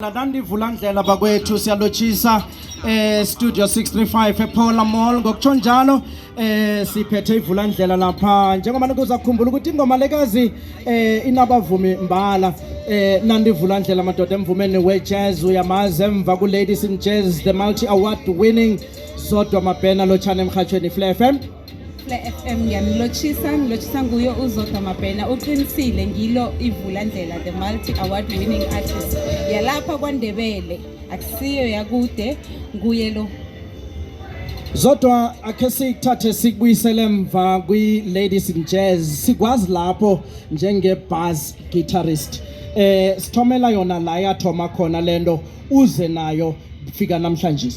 Nandi Vulandlela bakwethu siyalochisa studio 635 ePaula Mall ngokutsho njalo siphethe ivulandlela lapha njengoba nikuza kukhumbula ukuthi ingoma lekazi inabavumi mbala Nandi Vulandlela madoda emvumeni we-jazz uyamazi emva ku-Ladies in Jazz the multi-award winning Zodwa Mabhena lochana emhathweni Flair FM FM ngilochisa nguyo uZodwa Mabhena uqinisile ngilo ivulandlela the multi-award winning artist yalapha kwaNdebele akusiyo yakude nguye lo Zodwa akhe sikuthathe sikubuyisele emva kwi-Ladies in Jazz sikwazi lapho njenge-bass guitarist sithomela yona la yathoma khona lento uze nayo fika namhlanje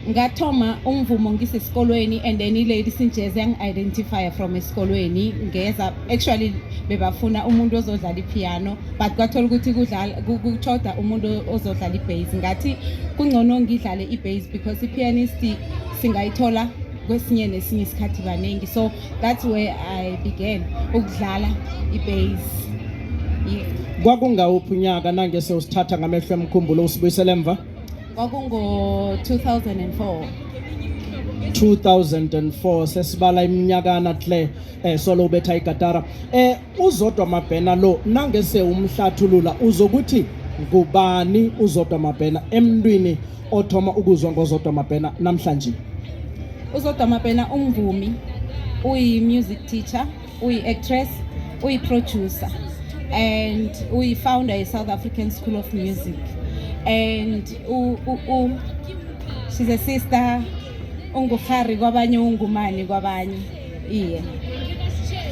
ngathoma umvumo ngisesikolweni and then i-Ladies in Jazz yang-identify from esikolweni ngeza actually bebafuna umuntu ozodlala ipiano but kwathola ukuthi kuchoda umuntu ozodlala i-bass ngathi kungcono ngidlale i-bass because i-pianist singayithola kwesinye nesinye isikhathi baningi so that's where I began ukudlala i-bass kwakungawuphi unyaka nangese usithatha ngamehlo emkhumbulo usibuyisele emva kwakungo 2004 sesibala iminyakana hle solo ubetha igatara uZodwa Mabhena lo nangese umhlathulula uzokuthi ngubani uZodwa Mabhena emntwini othoma ukuzwa ngoZodwa Mabhena namhlanje uZodwa Mabhena umvumi uyi-music teacher uyi-actress uyi-producer and uyi-founder ye-South African School of Music and she's a sister unguhari kwabanye ungumani kwabanye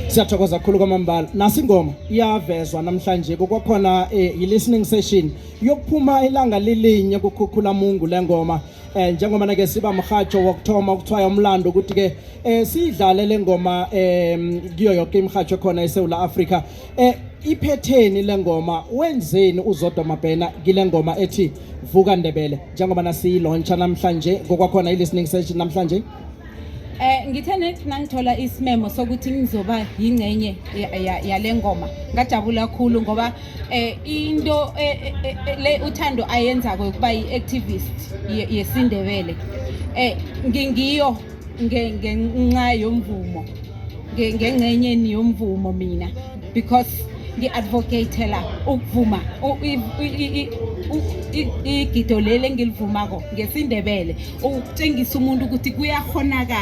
siyathokoza kakhulu kwamambala nasingoma iyavezwa namhlanje kwakhona i-listening session yokuphuma ilanga lilinye kukhukhula Mungu lengoma njengoba nake siba mhatsho wokuthoma ukuthwaya umlando ukuthi ke sidlale lengoma kuyo yonke imhatsho khona eSouth Africa iphetheni lengoma wenzeni uZodwa Mabhena kule ngoma ethi Vuka Ndebele njengoba nasiyilauncha namhlanje kwakhona i-listening session namhlanje ngithe next nangithola isimemo sokuthi ngizoba yingcenye yale ngoma ngajabula kakhulu ngoba into le uthando ayenzako ukuba yi-activist yesindebele ngingiyo ngenxa yomvumo ngengcenyeni yomvumo mina because ngi-advocate la ukuvuma igido leli engilivumako ngesindebele ukutshengisa umuntu ukuthi kuyakhonakala